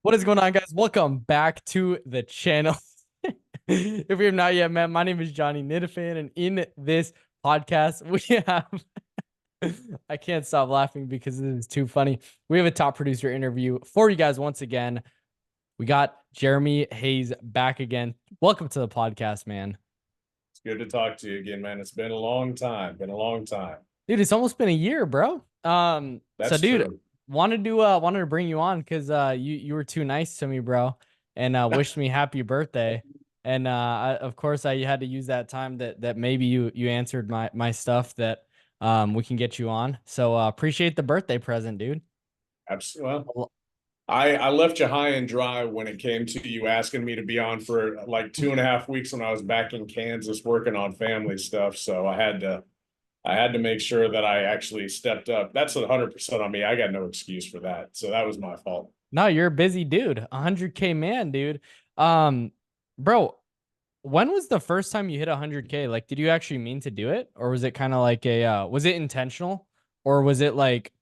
What is going on, guys? Welcome back to the channel. If we have not yet met, my name is Johnny Nitafan, and in this podcast, we have I can't stop laughing because this is too funny. We have a top producer interview for you guys once again. We got Jeremy Hayes back again. Welcome to the podcast, man. It's good to talk to you again, man. It's been a long time. Been a long time. Dude, it's almost been a year, bro. So That's dude, true. wanted to bring you on because you were too nice to me, bro, and wished me happy birthday. And of course I had to use that time that maybe you answered my stuff that we can get you on. So appreciate the birthday present, dude. Absolutely. Well, I left you high and dry when it came to you asking me to be on for like 2.5 weeks when I was back in Kansas working on family stuff. So I had to make sure that I actually stepped up. That's 100% on me. I got no excuse for that. So that was my fault. No, you're a busy dude. 100K man, dude. Um, bro, when was the first time you hit 100K? Like, did you actually mean to do it? Or was it kind of like was it intentional? Or was it like,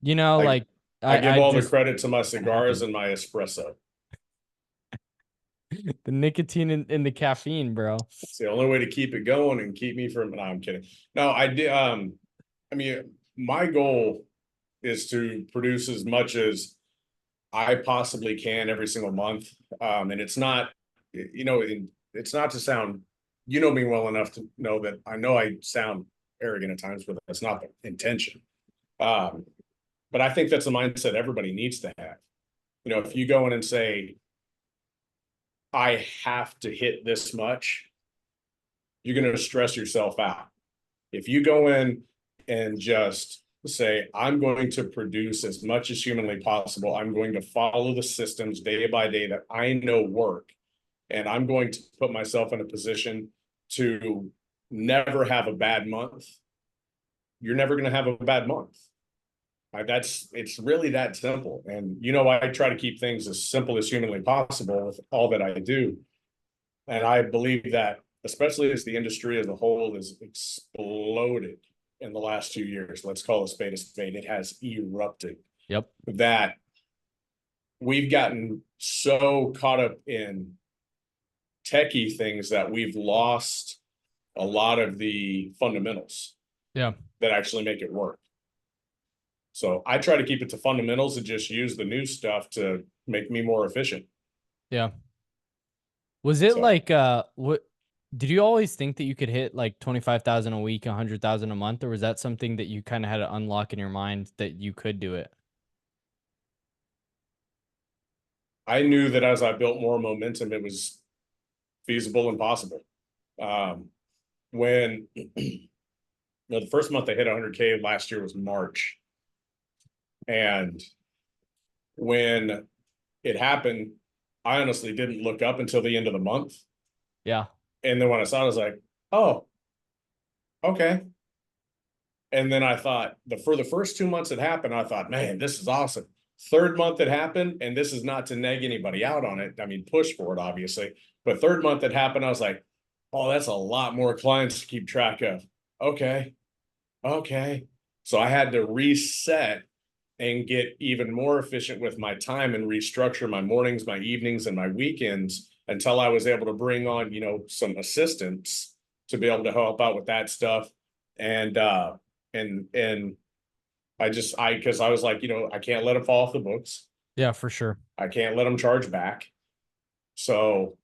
I like I give I all the just credit to my kind of cigars happened. and my espresso. The nicotine and the caffeine, bro. It's the only way to keep it going and keep me from. No, I'm kidding. No, I did. I mean, my goal is to produce as much as I possibly can every single month. And it's not, it's not to sound, me well enough to know that I know I sound arrogant at times, but that's not the intention. Um, but I think that's the mindset everybody needs to have. If you go in and say, I have to hit this much, you're going to stress yourself out. If you go in and just say, I'm going to produce as much as humanly possible, I'm going to follow the systems day by day that I know work, and I'm going to put myself in a position to never have a bad month, you're never going to have a bad month. It's really that simple. And I try to keep things as simple as humanly possible with all that I do. And I believe that, especially as the industry as a whole has exploded in the last 2 years, let's call a spade, it has erupted. Yep. That we've gotten so caught up in techie things that we've lost a lot of the fundamentals Yeah. that actually make it work. So I try to keep it to fundamentals and just use the new stuff to make me more efficient. Yeah. Was it So like what did you always think that you could hit like 25,000 a week, 100,000 a month, or was that something that you kind of had to unlock in your mind that you could do it? I knew that as I built more momentum, it was feasible and possible. When the first month I hit 100K last year was March. And when it happened, I honestly didn't look up until the end of the month. Yeah. And then when I saw it, I was like, oh, okay. And then I thought, for the first 2 months it happened, I thought, man, this is awesome. Third month it happened, and this is not to neg anybody out on it. I mean, push for it, obviously. But third month it happened, I was like, oh, that's a lot more clients to keep track of. Okay. So I had to reset and get even more efficient with my time and restructure my mornings, my evenings, and my weekends until I was able to bring on, some assistants to be able to help out with that stuff. And because I was like, I can't let them fall off the books. Yeah, for sure. I can't let them charge back. So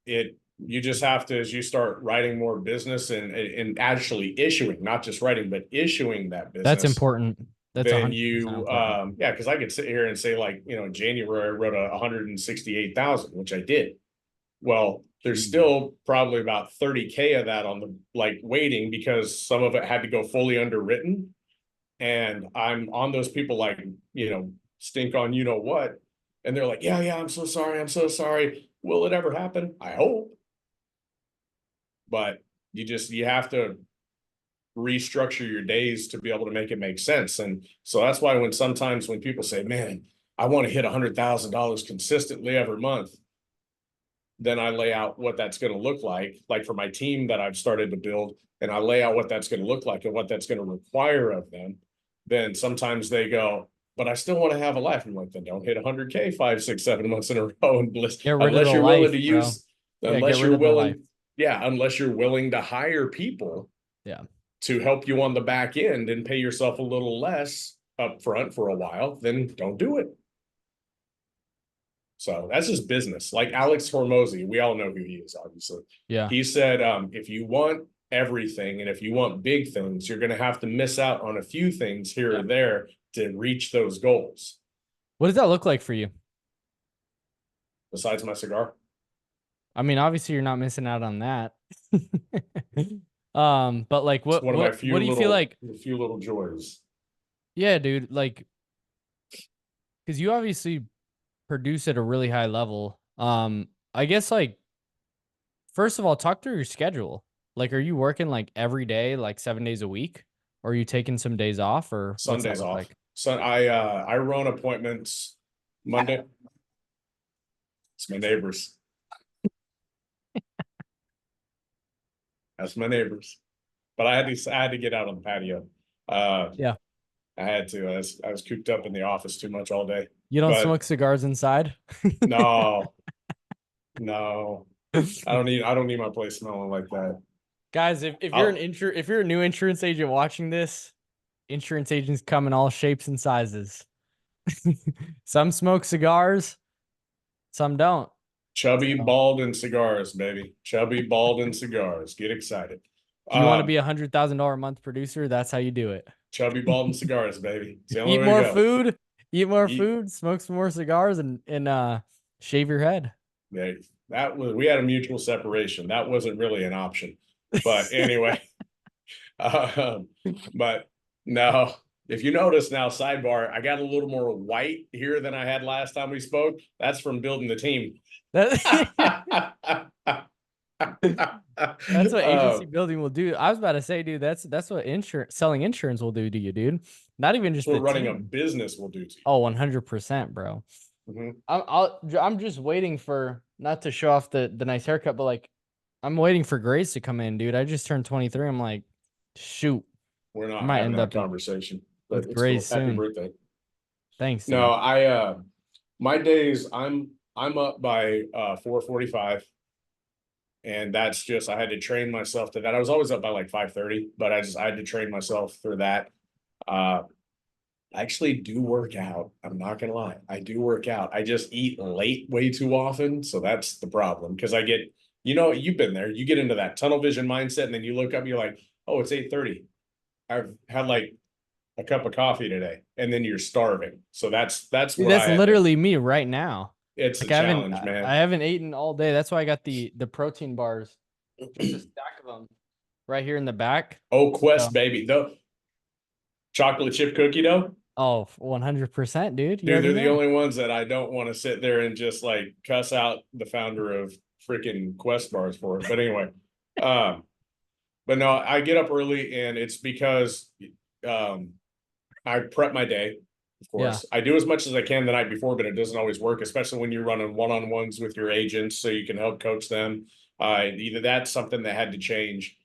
you just have to, as you start writing more business and actually issuing, not just writing, but issuing that That's business, important. That's then 100% you, important. yeah, because I could sit here and say, like, in January I wrote 168,000, which I did. Well, there's still probably about 30K of that on the waiting, because some of it had to go fully underwritten. And I'm on those people like, stink on what. And they're like, yeah, I'm so sorry. I'm so sorry. Will it ever happen? I hope. But you have to restructure your days to be able to make it make sense. And so that's why sometimes when people say, man, I want to hit $100,000 consistently every month, then I lay out what that's going to look like for my team that I've started to build, and I lay out what that's going to look like and what that's going to require of them. Then sometimes they go, but I still want to have a life. I'm like, then don't hit 100K 5, 6, 7 months in a row, and Get rid of unless the you're willing life, to bro. use, Yeah, get unless rid you're of the life. willing, yeah, unless you're willing to hire people Yeah. to help you on the back end and pay yourself a little less up front for a while, then don't do it. So that's just business. Like Alex Hormozy, we all know who he is, obviously. Yeah. He said, if you want everything and if you want big things, you're going to have to miss out on a few things here or there to reach those goals. What does that look like for you? Besides my cigar. I mean, obviously you're not missing out on that. But like It's one of my what do you feel like? few little joys. Yeah, dude, like because you obviously produce at a really high level. I guess like first of all, talk through your schedule. Like, are you working like every day, like 7 days a week? Or are you taking some days off, or what's that Sundays look off. like? So I run appointments Monday. It's my neighbors. That's my neighbors. But I had to get out on the patio. Yeah. I had to. I was cooped up in the office too much all day. You don't But smoke cigars inside? no, no. I don't need my place smelling like that. Guys, if you're if you're a new insurance agent watching this, insurance agents come in all shapes and sizes. Some smoke cigars, some don't. Chubby, So, bald, and cigars, baby. Chubby, bald, and cigars. Get excited. if you want to be $100,000 a month producer, that's how you do it. Chubby, bald, and cigars, baby. It's the only Eat way to more go. food, smoke some more cigars, and shave your head. We had a mutual separation. That wasn't really an option. But anyway, but no, if you notice now, sidebar, I got a little more white here than I had last time we spoke. That's from building the team. That's what agency building will do. I was about to say, dude, that's what selling insurance will do to you, dude. Not even just what the running team. a business will do to you. Oh, 100%, bro. I'm just waiting for, not to show off the nice haircut, but like I'm waiting for Grace to come in, dude. I just turned 23. I'm like, shoot. We're not might having end that up conversation. But with it's Grace cool. Happy soon. birthday. Thanks, dude. No, my days I'm up by 4:45. And that's just, I had to train myself to that. I was always up by like 5:30, but I had to train myself for that. I actually do work out. I'm not gonna lie. I do work out. I just eat late way too often. So that's the problem. Cause I get, you've been there. You get into that tunnel vision mindset and then you look up, you're like, oh, it's 8:30. I've had like a cup of coffee today. And then you're starving. So that's Dude, what that's literally me right now. It's Like a challenge, man. I haven't eaten all day. That's why I got the protein bars, just a stack of them right here in the back. Oh, Quest, baby. The chocolate chip cookie dough. Oh, 100%, dude. Dude, they're the only ones that I don't want to sit there and just like cuss out the founder of freaking Quest bars for. But anyway, but no, I get up early and it's because I prep my day. Of course, I do as much as I can the night before, but it doesn't always work, especially when you're running one-on-ones with your agents, so you can help coach them. Either that's something that had to change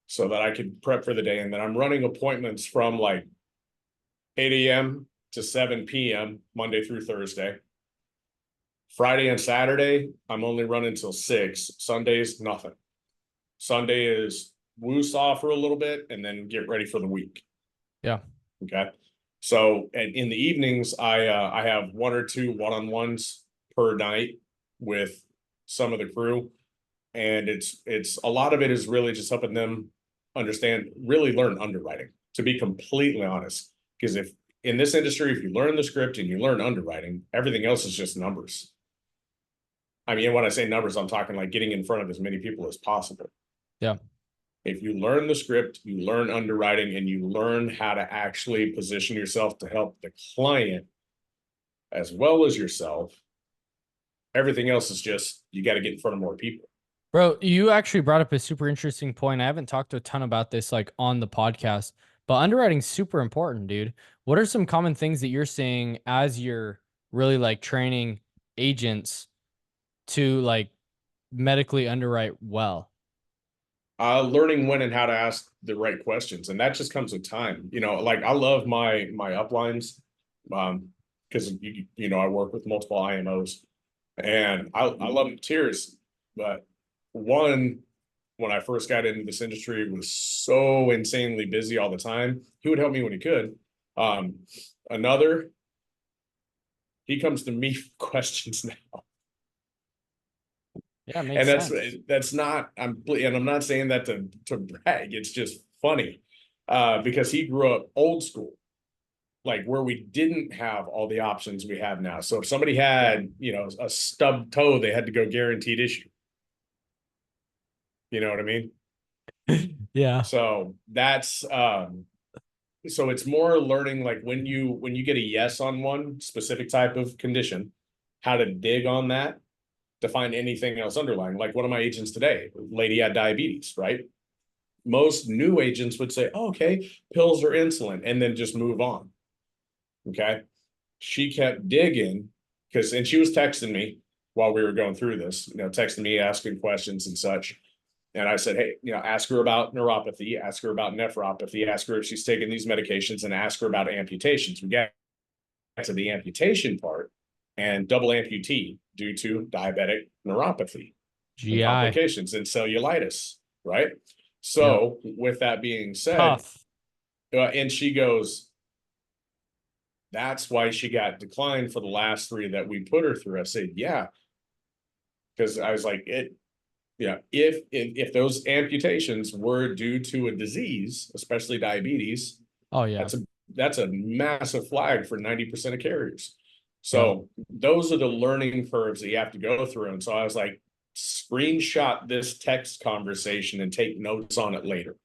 so that I could prep for the day, and then I'm running appointments from like 8 a.m. to 7 p.m. Monday through Thursday. Friday and Saturday, I'm only running till 6. Sundays, nothing. Sunday is woos off for a little bit and then get ready for the week. Yeah. Okay. So, and in the evenings, I have 1 or 2 one-on-ones per night with some of the crew. And it's a lot of it is really just helping them understand, really learn underwriting, to be completely honest. Because if in this industry, if you learn the script and you learn underwriting, everything else is just numbers. I mean, when I say numbers, I'm talking like getting in front of as many people as possible. Yeah. If you learn the script, you learn underwriting, and you learn how to actually position yourself to help the client as well as yourself, everything else is just, you got to get in front of more people. Bro, you actually brought up a super interesting point. I haven't talked a ton about this like on the podcast, but underwriting's super important, dude. What are some common things that you're seeing as you're really like training agents to like medically underwrite well? Learning when and how to ask the right questions, and that just comes with time. Like I love my uplines because I work with multiple IMOs, and I love them to tears. But one, when I first got into this industry, was so insanely busy all the time. He would help me when he could. Another, he comes to me for questions now. Yeah, it makes And sense. that's not, I'm not saying that to brag. It's just funny. Because he grew up old school, like where we didn't have all the options we have now. So if somebody had, a stubbed toe, they had to go guaranteed issue. You know what I mean? Yeah. So that's so it's more learning, like when you get a yes on one specific type of condition, how to dig on that to find anything else underlying. Like one of my agents today, lady had diabetes, right? Most new agents would say, oh, okay, pills or insulin, and then just move on. Okay. She kept digging and she was texting me while we were going through this, texting me, asking questions and such. And I said, hey, ask her about neuropathy, ask her about nephropathy, ask her if she's taking these medications, and ask her about amputations. We get to the amputation part, and double amputee due to diabetic neuropathy and GI. complications and cellulitis, right? Yep. So with that being said, Tough. and she goes, that's why she got declined for the last three that we put her through. I said, yeah, because I was like, if those amputations were due to a disease, especially diabetes, Oh yeah. that's a massive flag for 90% of carriers. Yep. So those are the learning curves that you have to go through. And so I was like, screenshot this text conversation and take notes on it later.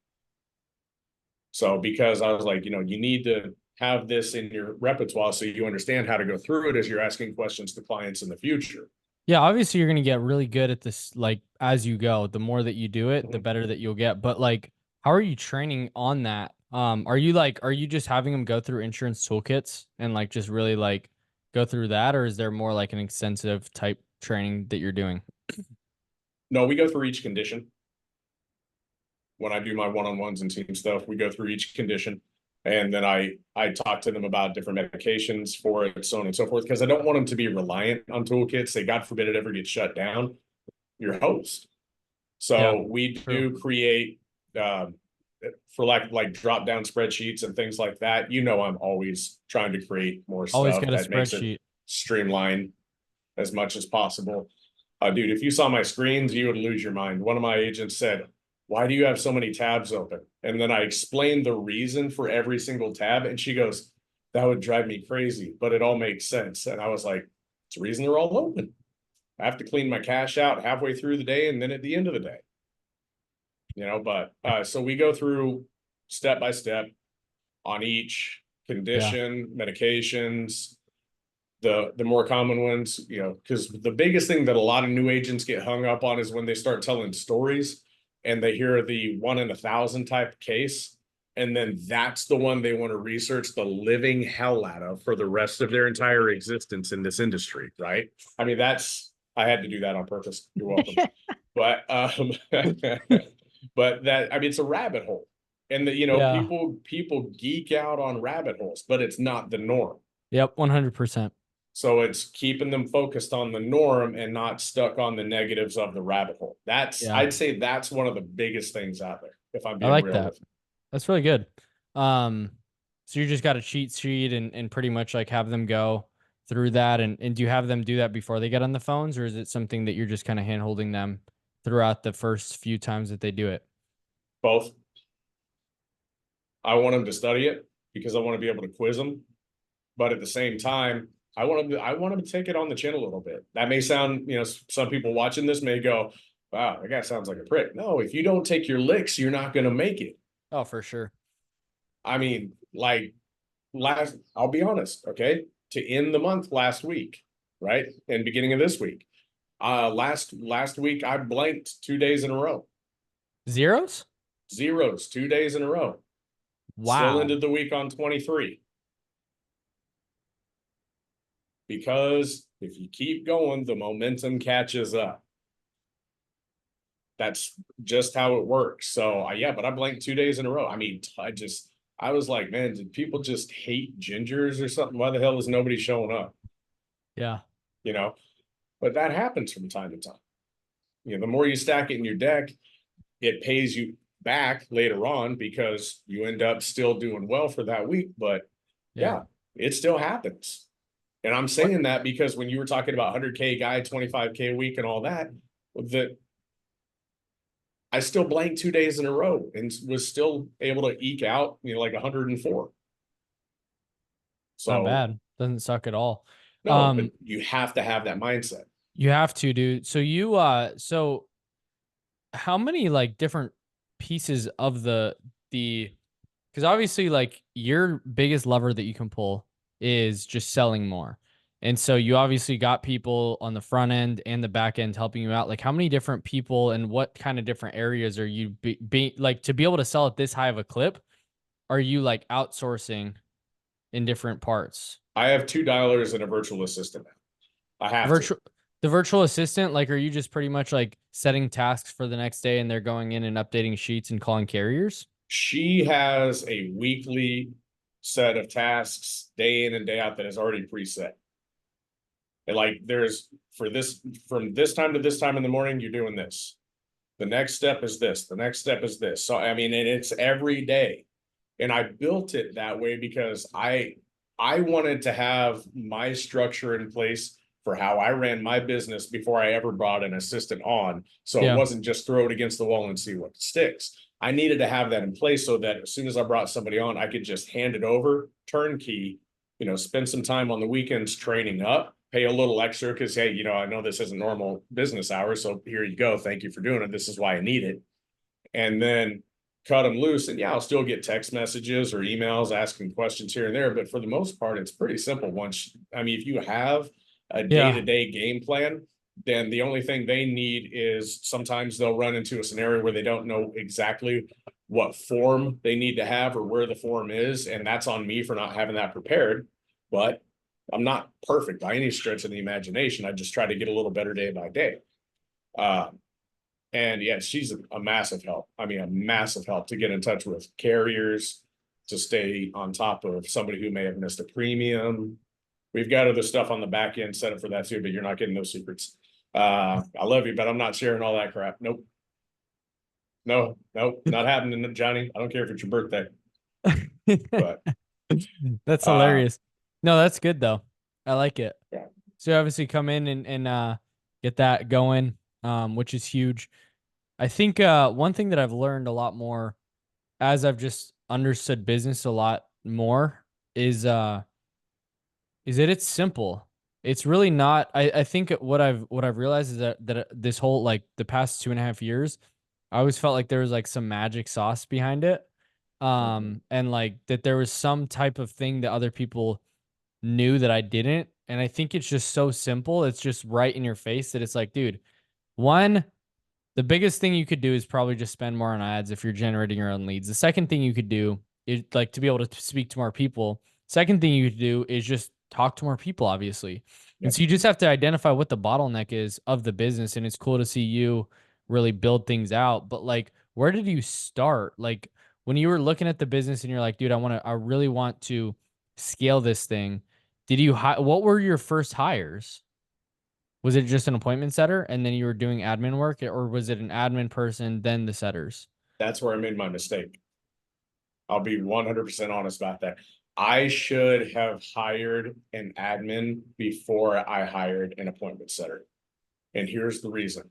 So because I was like, you need to have this in your repertoire so you understand how to go through it as you're asking questions to clients in the future. Yeah, obviously you're gonna get really good at this, like as you go. The more that you do it, the Mhm. better that you'll get. But like, how are you training on that? Are you just having them go through insurance toolkits and like just really like go through that, or is there more like an extensive type training that you're doing? No, we go through each condition. When I do my one-on-ones and team stuff, we go through each condition, and then I talk to them about different medications for it, so on and so forth, because I don't want them to be reliant on toolkits. Say, God forbid it ever gets shut down, your host. Yeah, So we true. do create, um, for like drop down spreadsheets and things like that. I'm always trying to create more Always stuff get a that makes it spreadsheet. streamlined as much as possible. Dude, if you saw my screens, you would lose your mind. One of my agents said, why do you have so many tabs open? And then I explained the reason for every single tab. And she goes, that would drive me crazy, but it all makes sense. And I was like, it's the reason they're all open. I have to clean my cache out halfway through the day and then at the end of the day. But so we go through step by step on each Yeah. condition, medications, the more common ones, because the biggest thing that a lot of new agents get hung up on is when they start telling stories and they hear the 1 in 1,000 type case. And then that's the one they want to research the living hell out of for the rest of their entire existence in this industry, right? I mean, I had to do that on purpose. You're welcome. But but that, I mean, it's a rabbit hole. And Yeah. people geek out on rabbit holes, but it's not the norm. Yep. 100%. So it's keeping them focused on the norm and not stuck on the negatives of the rabbit hole. Yeah. I'd say that's one of the biggest things out there, if I'm I being like real that. with you. That's really good. Um, so you just got a cheat sheet and pretty much like have them go through that, and do you have them do that before they get on the phones, or is it something that you're just kind of hand holding them throughout the first few times that they do it? Both. I want them to study it because I want to be able to quiz them. But at the same time, I want them to take it on the chin a little bit. That may sound, some people watching this may go, wow, that guy sounds like a prick. No, if you don't take your licks, you're not going to make it. Oh, for sure. I mean, like I'll be honest, okay? To end the month last week, right? And beginning of this week. Last week I blanked 2 days in a row. Zeros? Zeros 2 days in a row. Still Wow. ended the week on 23. Because if you keep going, the momentum catches up. That's just how it works. So yeah, but I blanked 2 days in a row. I mean, I was like, man, did people just hate gingers or something? Why the hell is nobody showing up? Yeah. You know, but that happens from time to time. You know, the more you stack it in your deck, it pays you back later on because you end up still doing well for that week. But Yeah. yeah, it still happens. And I'm What? saying that because when you were talking about 100K guy, 25K a week and all that, that I still blanked 2 days in a row and was still able to eke out, you know, like 104. Not So bad. Doesn't suck at all. no, but you have to have that mindset. You have to, dude. So so how many like different pieces of the because obviously like your biggest lever that you can pull is just selling more. And so you obviously got people on the front end and the back end helping you out. Like how many different people and what kind of different areas are you be like to be able to sell at this high of a clip? Are you like outsourcing in different parts? I have two dialers and a virtual assistant. I have to. Virtual the virtual assistant, like are you just pretty much like setting tasks for the next day and they're going in and updating sheets and calling carriers? She has a weekly set of tasks, day in and day out, that is already preset. And like there's for this from this time to this time in the morning, you're doing this. The next step is this. The next step is this. So I mean, and it's every day. And I built it that way because I wanted to have my structure in place for how I ran my business before I ever brought an assistant on. So it Yeah. wasn't just throw it against the wall and see what sticks. I needed to have that in place so that as soon as I brought somebody on, I could just hand it over, turnkey, you know, spend some time on the weekends training up, pay a little extra because, hey, you know, I know this isn't normal business hours. So here you go. Thank you for doing it. This is why I need it. And then cut them loose. And yeah, I'll still get text messages or emails asking questions here and there. But for the most part, it's pretty simple. Once, I mean, if you have a day to Yeah. day game plan, then the only thing they need is sometimes they'll run into a scenario where they don't know exactly what form they need to have or where the form is. And that's on me for not having that prepared. But I'm not perfect by any stretch of the imagination. I just try to get a little better day by day. And yeah, she's a massive help. I mean, a massive help to get in touch with carriers, to stay on top of somebody who may have missed a premium. We've got other stuff on the back end set up for that too, but you're not getting those secrets. I love you, but I'm not sharing all that crap. Nope. No, nope, not happening, Johnny. I don't care if it's your birthday, but That's uh hilarious. No, that's good though. I like it. yeah, So you obviously come in and get that going, which is huge. I think one thing that I've learned a lot more as I've just understood business a lot more is that it's simple. It's really not. I think what I've realized is that this whole like the past 2.5 years, I always felt like there was like some magic sauce behind it. And like that there was some type of thing that other people knew that I didn't. And I think it's just so simple. It's just right in your face that it's like, dude, one, the biggest thing you could do is probably just spend more on ads if you're generating your own leads. The second thing you could do is like to be able to speak to more people. Second thing you could do is just talk to more people, obviously. yeah. And so you just have to identify what the bottleneck is of the business. And it's cool to see you really build things out. But like, where did you start? Like when you were looking at the business and you're like, dude, I really want to scale this thing. What were your first hires? Was it just an appointment setter and then you were doing admin work, or was it an admin person, then the setters? That's where I made my mistake. I'll be 100% honest about that. I should have hired an admin before I hired an appointment setter. And here's the reason.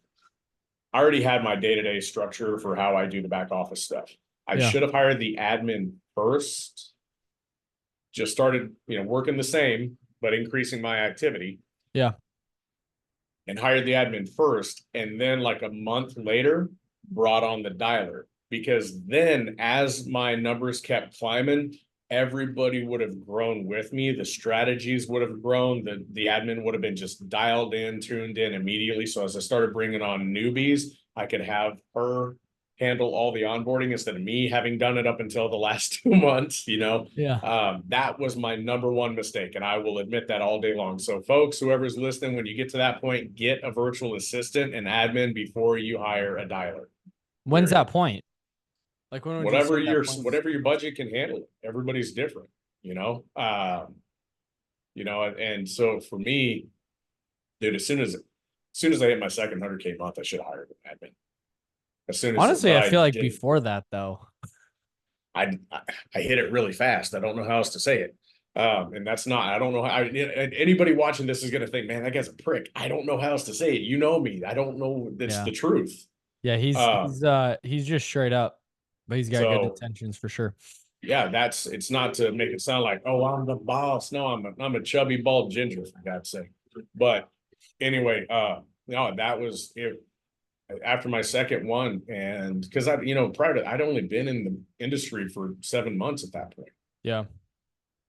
I already had my day-to-day structure for how I do the back office stuff. I Yeah. should have hired the admin first, just started, you know, working the same, but increasing my activity, Yeah. and hired the admin first. And then like a month later, brought on the dialer, because then as my numbers kept climbing, everybody would have grown with me. The strategies would have grown. The admin would have been just dialed in, tuned in immediately. So as I started bringing on newbies, I could have her handle all the onboarding instead of me having done it up until the last 2 months, you know. Yeah. That was my number one mistake, and I will admit that all day long. So folks, whoever's listening, when you get to that point, get a virtual assistant and admin before you hire a dialer. When's that Period. point? Like when would you whatever say that point is? your budget can handle. Everybody's different, you know. And so for me, dude, as soon as I hit my second 100K month, I should have hired an admin. As soon as, Honestly, but I I feel like didn't. before that though. I hit it really fast. I don't know how else to say it. And that's not, I don't know how anybody watching this is going to think, man, that guy's a prick. I don't know how else to say it. You know me. I don't know. That's Yeah. the truth. Yeah, Um, he's just straight up, but he's got good so intentions for sure. yeah, it's not to make it sound like, oh, I'm the boss. No, I'm a chubby, bald ginger, for God's sake. But anyway, no, that was it after my second one. And because prior to, I'd only been in the industry for 7 months at that point. Yeah.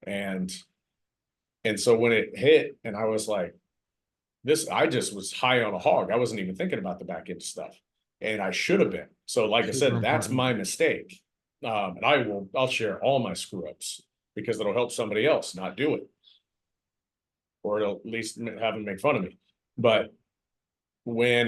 And so when it hit, and I was like, I just was high on a hog. I wasn't even thinking about the back end stuff. And I should have been. So, like I Super said, that's important. my mistake. And I'll share all my screw ups because it'll help somebody else not do it. Or it'll at least have them make fun of me. But when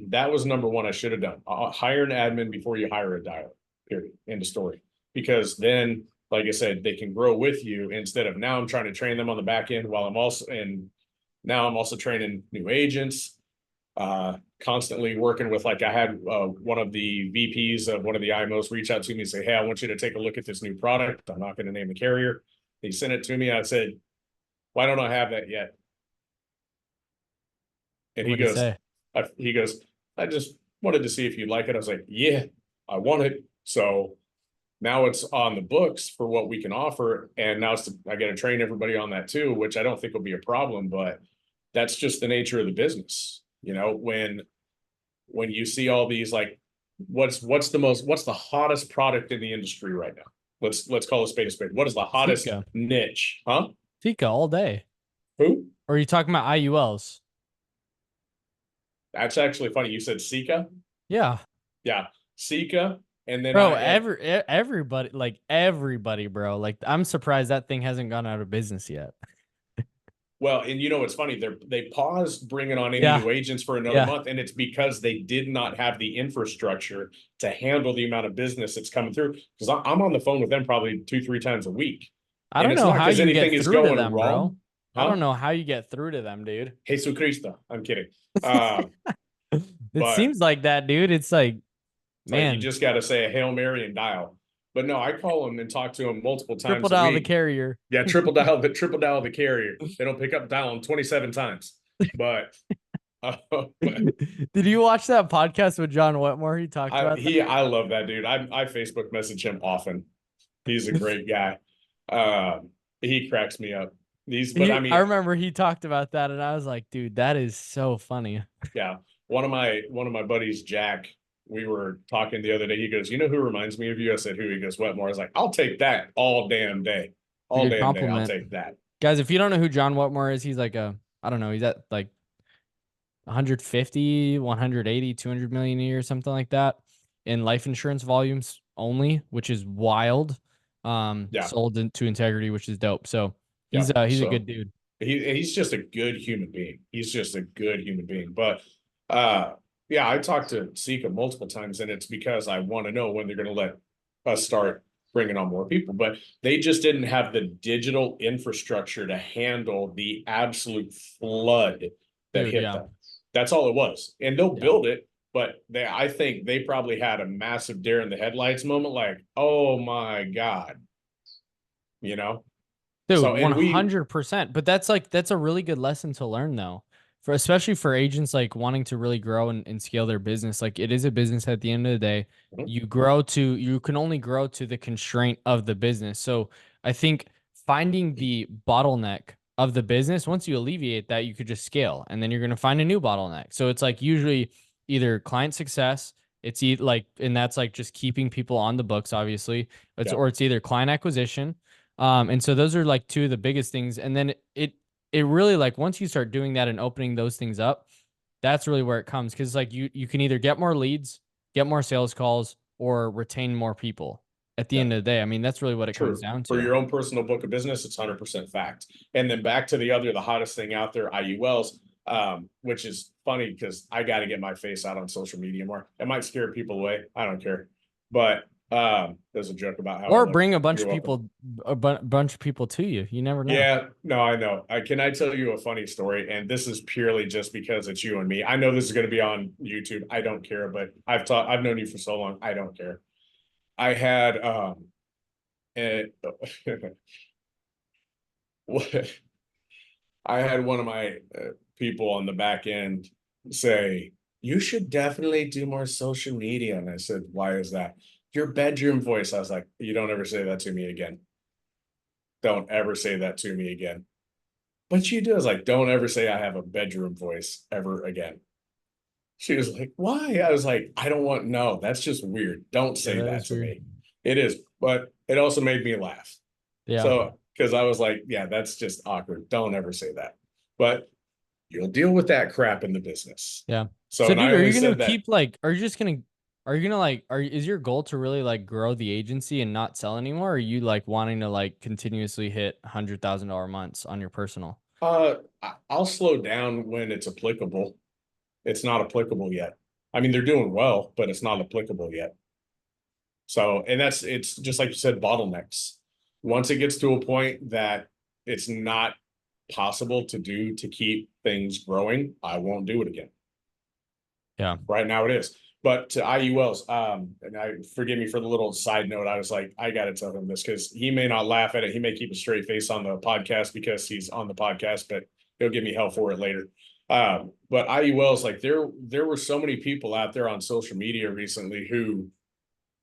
that was number one I should have done. Hire an admin before you hire a dialer, period. End of story. Because then, like I said, they can grow with you instead of now I'm trying to train them on the back end while now I'm also training new agents, constantly working with, like I had one of the VPs of one of the IMOs reach out to me and say, hey, I want you to take a look at this new product. I'm not going to name the carrier. He sent it to me. I said, why don't I have that yet? And What'd he say? he goes, I just wanted to see if you like it. I was like, yeah, I want it. So now it's on the books for what we can offer. And now I got to train everybody on that too, which I don't think will be a problem, but that's just the nature of the business. When you see all these, like, what's the hottest product in the industry right now? Let's call a spade a spade. What is the hottest Fika. niche? Huh? Fika all day. Who? Or are you talking about IULs? That's actually funny. You said Sika? Yeah. Yeah. Sika. And then Bro, everybody, bro. Like I'm surprised that thing hasn't gone out of business yet. well, and it's funny, they paused bringing on any Yeah. new agents for another Yeah. month, and it's because they did not have the infrastructure to handle the amount of business that's coming through. Because I'm on the phone with them probably 2-3 times a week, I and don't it's know not how because you anything get is through to going them, bro. wrong. I Huh? don't know how you get through to them, dude. Jesus Cristo. I'm kidding. Uh, It but seems like that, dude. It's like, you man, just got to say a Hail Mary and dial. But no, I call them and talk to them multiple triple times a dial the week. carrier. Yeah, triple dial the carrier. They don't pick up dial them 27 times. But Did you watch that podcast with John Wetmore? He talked about I love that dude. I Facebook message him often. He's a great guy. He cracks me up. But I I mean, remember he talked about that, and I was like, dude, that is so funny. yeah. One of my buddies, Jack, we were talking the other day. He goes, you know who reminds me of you? I said, who? He goes, Wetmore. I was like, I'll take that all damn day. It's a All good damn day. I'll compliment. take that. Guys, if you don't know who John Wetmore is, he's like I don't know, he's at like 150, 180, 200 million a year, something like that in life insurance volumes only, which is wild. Yeah. Sold into Integrity, which is dope. So Yeah. he's a So good dude. he's just a good human being. He's just a good human being. But yeah, I talked to Sika multiple times, and it's because I want to know when they're going to let us start bringing on more people. But they just didn't have the digital infrastructure to handle the absolute flood that Dude, hit yeah. them. That's all it was. And they'll Yeah. build it, but I think they probably had a massive deer in the headlights moment, like, oh my God, you know? Dude, So, and we, 100%. But that's a really good lesson to learn though. For especially for agents like wanting to really grow and scale their business. Like it is a business at the end of the day. You can only grow to the constraint of the business. So I think finding the bottleneck of the business, once you alleviate that, you could just scale and then you're going to find a new bottleneck. So it's like usually either client success, and that's like just keeping people on the books, obviously. yeah, Or it's either client acquisition. And so those are like two of the biggest things. And then it really, like once you start doing that and opening those things up, that's really where it comes. Cause like you can either get more leads, get more sales calls, or retain more people at the yeah. end of the day. I mean, that's really what it comes True. down For to. your own personal book of business, it's 100% fact. And then back to the hottest thing out there, IULs, which is funny because I got to get my face out on social media more. It might scare people away. I don't care. But there's a joke about how I Or look. bring a bunch You're of welcome. people, bunch of people to you. You never know. Yeah, no, I know. I tell you a funny story, and this is purely just because it's you and me. I know this is going to be on YouTube. I don't care, but I've known you for so long. I don't care. I had and I had one of my people on the back end say, "You should definitely do more social media." And I said, "Why is that?" Your bedroom voice. I was like, "You don't ever say that to me again. Don't ever say that to me again." But you do. I was like, "Don't ever say I have a bedroom voice ever again." She was like, "Why?" I was like, "I don't want, no, that's just weird. Don't Yeah, say that that is to weird. me." It is, but it also made me laugh. Yeah. So, because I was like, yeah, that's just awkward. Don't ever say that. But you'll deal with that crap in the business. Yeah. So, So, and I dude, are only you gonna said that, keep like? Are you just gonna? Are you gonna like? Is your goal to really like grow the agency and not sell anymore? Or are you like wanting to like continuously hit $100,000 months on your personal? I'll slow down when it's applicable. It's not applicable yet. I mean, they're doing well, but it's not applicable yet. So, and it's just like you said, bottlenecks. Once it gets to a point that it's not possible to do to keep things growing, I won't do it again. Yeah. Right now it is. But to IULs, and I forgive me for the little side note. I was like, I gotta tell him this because he may not laugh at it. He may keep a straight face on the podcast because he's on the podcast, but he'll give me hell for it later. But IULs, like there were so many people out there on social media recently who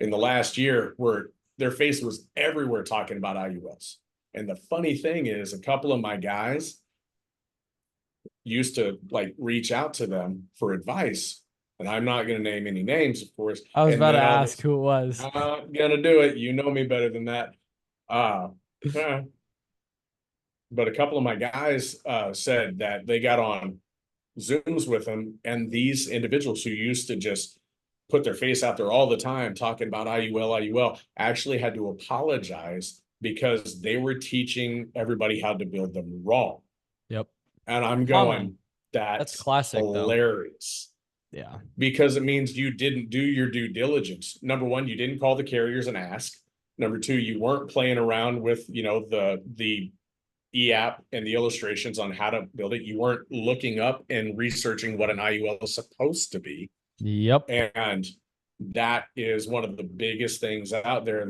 in the last year were their face was everywhere talking about IULs. And the funny thing is a couple of my guys used to like reach out to them for advice. And I'm not going to name any names, of course. I was And about to then all ask this, who it was. I'm not going to do it. You know me better than that. Uh, eh. But a couple of my guys said that they got on Zooms with them, and these individuals who used to just put their face out there all the time talking about IUL actually had to apologize because they were teaching everybody how to build them wrong. Yep. And I'm Common. going, That's that's classic though. hilarious Yeah. because it means you didn't do your due diligence. Number one, you didn't call the carriers and ask. Number two, you weren't playing around with, the EAP and the illustrations on how to build it. You weren't looking up and researching what an IUL is supposed to be. Yep. And that is one of the biggest things out there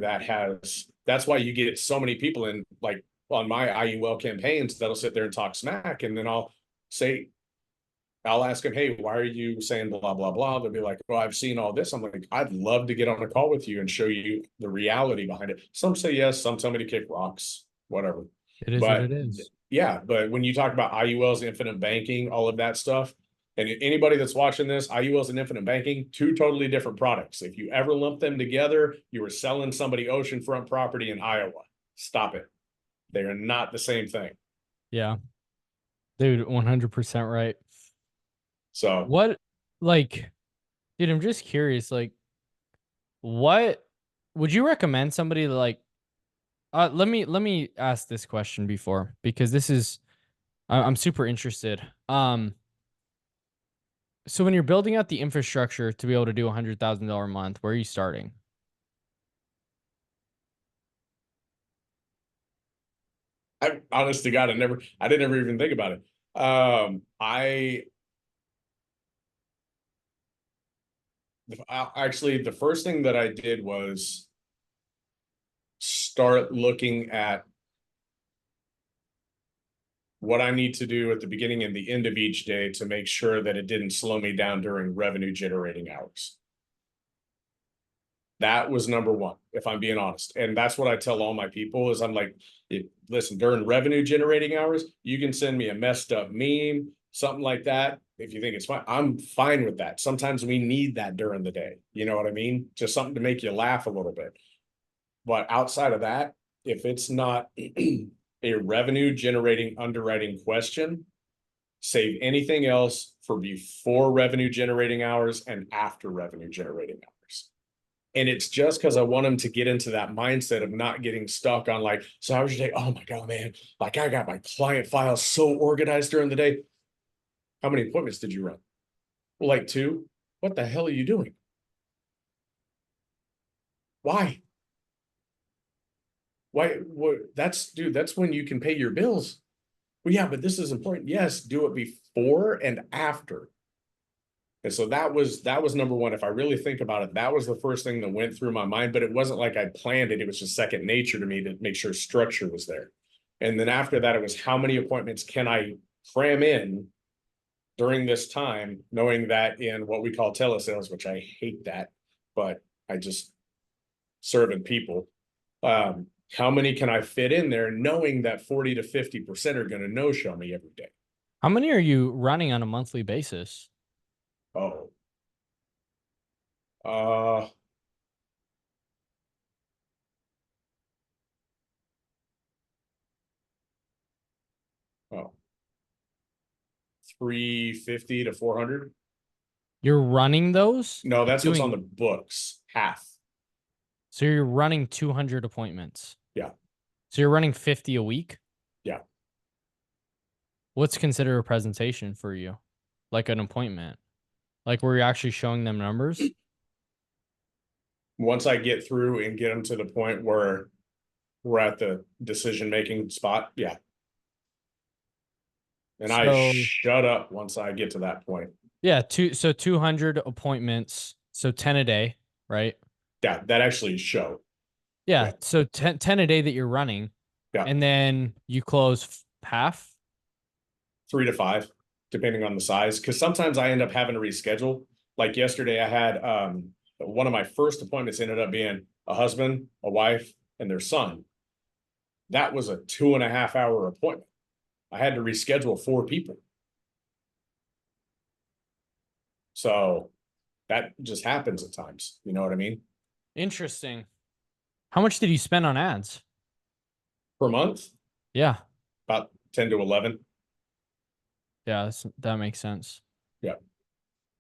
that's why you get so many people in, like on my IUL campaigns that'll sit there and talk smack. And then I'll ask them, "Hey, why are you saying blah, blah, blah?" They'll be like, "Well, I've seen all this." I'm like, "I'd love to get on a call with you and show you the reality behind it." Some say yes, some tell me to kick rocks, whatever. It is what But it is. yeah, but when you talk about IULs, infinite banking, all of that stuff, and anybody that's watching this, IULs and infinite banking, two totally different products. If you ever lump them together, you are selling somebody oceanfront property in Iowa. Stop it. They are not the same thing. Yeah. Dude, 100% right. So What, like, dude, I'm just curious, like, what would you recommend somebody to like, let me ask this question before because this is, I'm super interested. So when you're building out the infrastructure to be able to do $100,000 a month, where are you starting? I honest to God, I didn't ever even think about it. Actually, the first thing that I did was start looking at what I need to do at the beginning and the end of each day to make sure that it didn't slow me down during revenue generating hours. That was number one, if I'm being honest. And that's what I tell all my people is I'm like, listen, during revenue generating hours, you can send me a messed up meme, something like that. If you think it's fine, I'm fine with that. Sometimes we need that during the day. You know what I mean? Just something to make you laugh a little bit. But outside of that, if it's not a revenue generating underwriting question, save anything else for before revenue generating hours and after revenue generating hours. And it's just because I want them to get into that mindset of not getting stuck on like, so how was your day? Oh my God, man. Like I got my client files so organized during the day. How many appointments did you run? Well, like two. What the hell are you doing? Why? Why? What? Dude, that's when you can pay your bills. Well, yeah, but this is important. Yes, do it before and after. And so that was number one. If I really think about it, that was the first thing that went through my mind, but it wasn't like I planned it. It was just second nature to me to make sure structure was there. And then after that, it was how many appointments can I cram in during this time, knowing that in what we call telesales, which I hate that, but I just serving people. How many can I fit in there, knowing that 40 to 50% are going to no show me every day? How many are you running on a monthly basis? Oh, uh, oh, 350 to 400. You're running those? No, that's what's on the Doing books. Half. so you're running 200 appointments. Yeah. So you're running 50 a week? Yeah. What's considered a presentation for you? Like an appointment? Like where you're actually showing them numbers? Once I get through and get them to the point where we're at the decision-making spot, yeah. And I So shut up once I get to that point. yeah, 200 appointments, so 10 a day, right? Yeah, that actually show. Yeah, Yeah. so 10 a day that you're running. Yeah. And then you close half. 3 to 5, depending on the size. Because sometimes I end up having to reschedule. Like yesterday, I had one of my first appointments ended up being a husband, a wife, and their son. That was a 2.5 hour appointment. I had to reschedule 4 people. So that just happens at times. You know what I mean? Interesting. How much did you spend on ads? Per month, Yeah. about 10 to 11. Yeah, that makes sense. Yeah.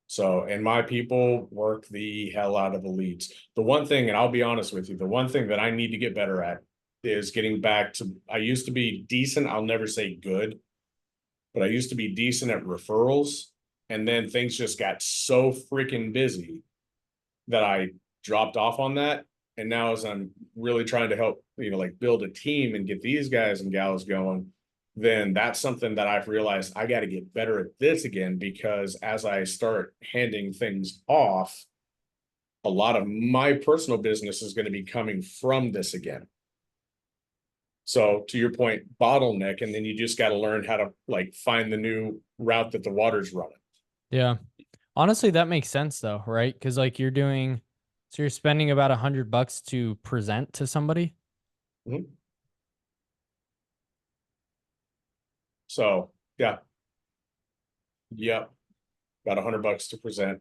So, and my people work the hell out of the leads. The one thing, and I'll be honest with you, the one thing that I need to get better at is getting back to, I used to be decent. I'll never say good, but I used to be decent at referrals. And then things just got so freaking busy that I dropped off on that. And now as I'm really trying to help, like build a team and get these guys and gals going, then that's something that I've realized I got to get better at this again, because as I start handing things off, a lot of my personal business is going to be coming from this again. So to your point, bottleneck, and then you just got to learn how to like find the new route that the water's running. Yeah. Honestly, that makes sense though, right? Because like so you're spending about $100 to present to somebody. Mm-hmm. So yeah. Yep. About $100 to present.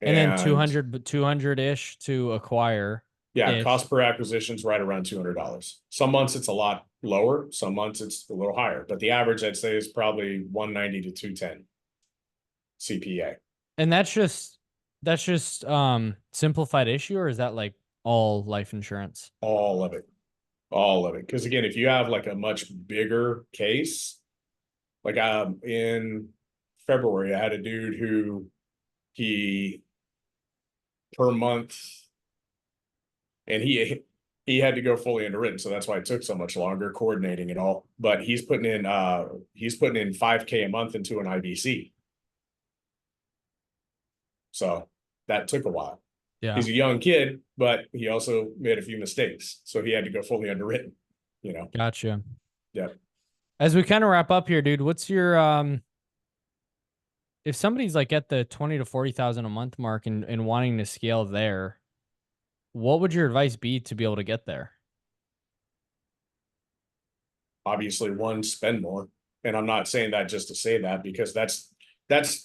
And then 200-ish to acquire. Yeah, cost per acquisition is right around $200. Some months it's a lot lower, some months it's a little higher, but the average I'd say is probably 190 to 210 CPA. And that's just simplified issue, or is that like all life insurance? All of it. All of it. Because again, if you have like a much bigger case, like in February, I had a dude who he per month, and he had to go fully underwritten, so that's why it took so much longer coordinating it all. But he's putting in 5K a month into an IBC. So that took a while. Yeah. He's a young kid, but he also made a few mistakes, so he had to go fully underwritten. Gotcha. Yeah. As we kind of wrap up here, dude, what's your if somebody's like at the 20 to 40,000 a month mark and wanting to scale there, what would your advice be to be able to get there? Obviously, one, spend more. And I'm not saying that just to say that, because that's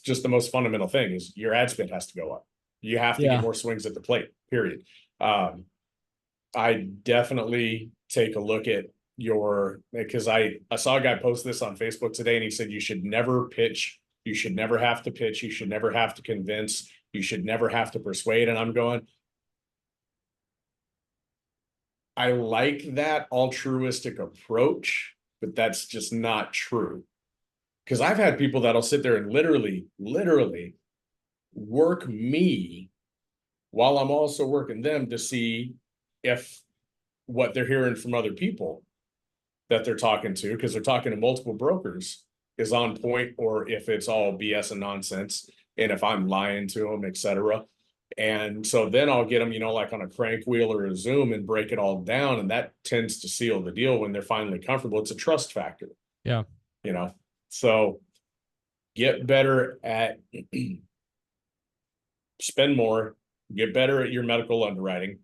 just the most fundamental thing is your ad spend has to go up. You have to get more swings at the plate, period. I definitely take a look at because I saw a guy post this on Facebook today, and he said, you should never pitch. You should never have to pitch. You should never have to convince. You should never have to persuade. And I'm going, I like that altruistic approach, but that's just not true. Because I've had people that'll sit there and literally work me while I'm also working them to see if what they're hearing from other people that they're talking to, because they're talking to multiple brokers, is on point, or if it's all BS and nonsense, and if I'm lying to them, etc. And so then I'll get them, like on a crank wheel or a Zoom, and break it all down. And that tends to seal the deal when they're finally comfortable. It's a trust factor. Yeah. So get better at spend more, get better at your medical underwriting.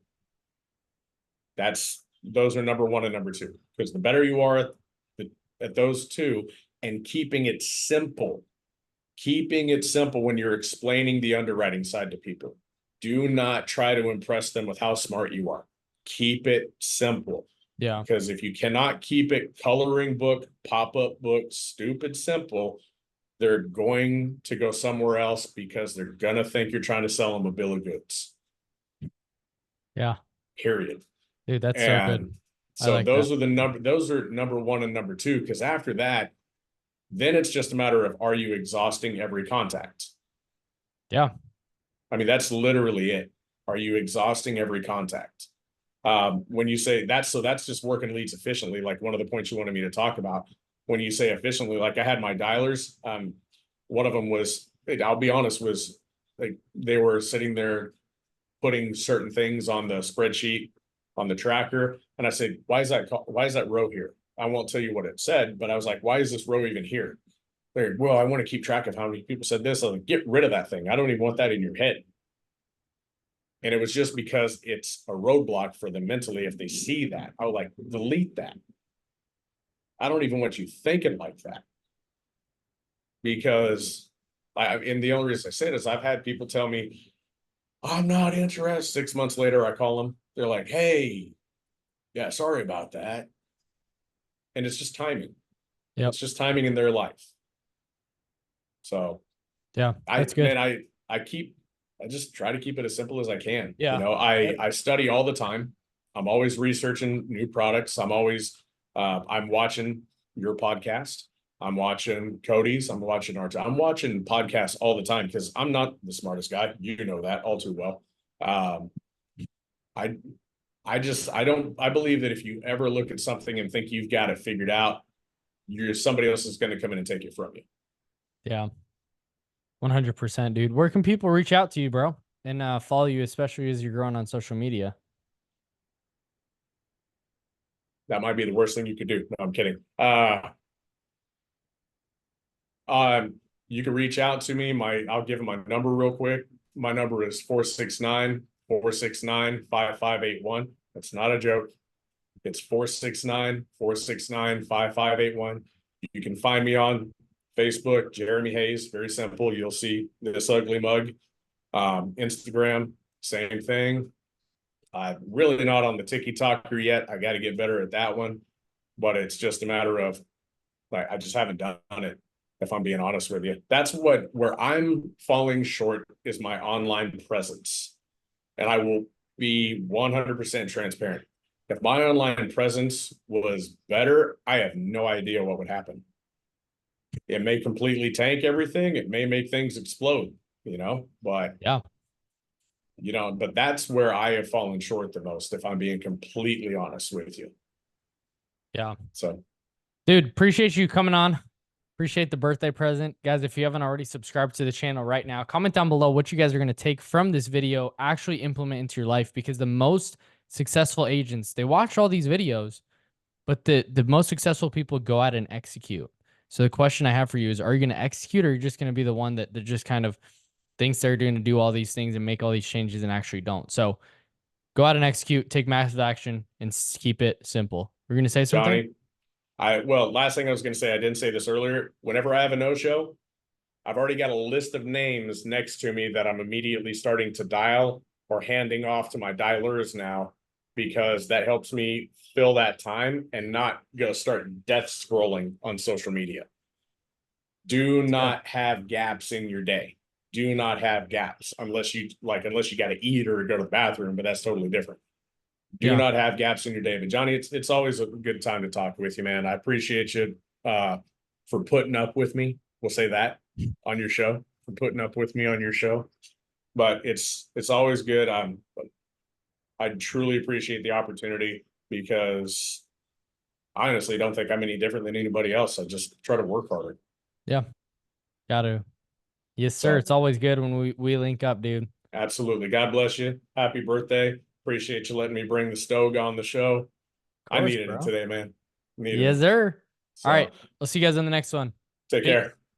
Those are number one and number two, because the better you are at those two, and keeping it simple when you're explaining the underwriting side to people. Do not try to impress them with how smart you are. Keep it simple. Yeah. Because if you cannot keep it coloring book, pop-up book, stupid simple, they're going to go somewhere else, because they're going to think you're trying to sell them a bill of goods. Yeah. Period. Dude, that's so good. So like those are number one and number two, because after that, then it's just a matter of, are you exhausting every contact? Yeah. I mean, that's literally it. Are you exhausting every contact? When you say that, so that's just working leads efficiently. Like one of the points you wanted me to talk about, when you say efficiently, like I had my dialers. One of them was, I'll be honest, was like they were sitting there putting certain things on the spreadsheet on the tracker. And I said, why is that row here? I won't tell you what it said, but I was like, why is this row even here? They're, well, I want to keep track of how many people said this. I was like, get rid of that thing. I don't even want that in your head. And it was just because it's a roadblock for them mentally. If they see that, I was like, delete that. I don't even want you thinking like that. Because and the only reason I say it is I've had people tell me, I'm not interested. 6 months later, I call them. They're like, hey, yeah, sorry about that. And it's just timing. Yep. It's just timing in their life. So yeah, that's good. Man, I just try to keep it as simple as I can. Yeah. I study all the time. I'm always researching new products. I'm always I'm watching your podcast. I'm watching Cody's. I'm watching podcasts all the time, because I'm not the smartest guy. You know that all too well. I believe that if you ever look at something and think you've got it figured out, somebody else is going to come in and take it from you. Yeah. 100%, dude. Where can people reach out to you, bro, and follow you, especially as you're growing on social media? That might be the worst thing you could do. No, I'm kidding. You can reach out to me. I'll give my number real quick. My number is 469-469-5581. That's not a joke. It's 469-469-5581. You can find me on Facebook, Jeremy Hayes. Very simple. You'll see this ugly mug. Instagram, same thing. I'm really not on the TikToker yet. I got to get better at that one, but it's just a matter of, like, I just haven't done it, if I'm being honest with you. That's where I'm falling short, is my online presence. And I will be 100% transparent. If my online presence was better, I have no idea what would happen. It may completely tank everything. It may make things explode, but yeah, but that's where I have fallen short the most, if I'm being completely honest with you. Yeah. So, dude, appreciate you coming on. Appreciate the birthday present. Guys, if you haven't already subscribed to the channel right now, comment down below what you guys are going to take from this video, actually implement into your life, because the most successful agents, they watch all these videos, but the most successful people go out and execute. So the question I have for you is, are you going to execute, or are you just going to be the one that just kind of thinks they're going to do all these things and make all these changes and actually don't? So go out and execute, take massive action, and keep it simple. We're going to say something? Johnny, last thing I was going to say, I didn't say this earlier. Whenever I have a no-show, I've already got a list of names next to me that I'm immediately starting to dial or handing off to my dialers now, because that helps me fill that time and not go start death scrolling on social media. Do not have gaps in your day. Do not have gaps unless you got to eat or go to the bathroom, but that's totally different. Do not have gaps in your day. But Johnny, it's always a good time to talk with you, man. I appreciate you for putting up with me. We'll say that on your show, for putting up with me on your show. But it's always good. I truly appreciate the opportunity because I honestly don't think I'm any different than anybody else. I just try to work harder. Yeah. Got to. Yes, sir. So It's always good when we link up, dude. absolutely. God bless you. Happy birthday. Appreciate you letting me bring the Stogue on the show. Of I course, needed it bro. today, man. Needed Yes, it. sir. All right. So We'll see you guys in the next one. take Peace. care.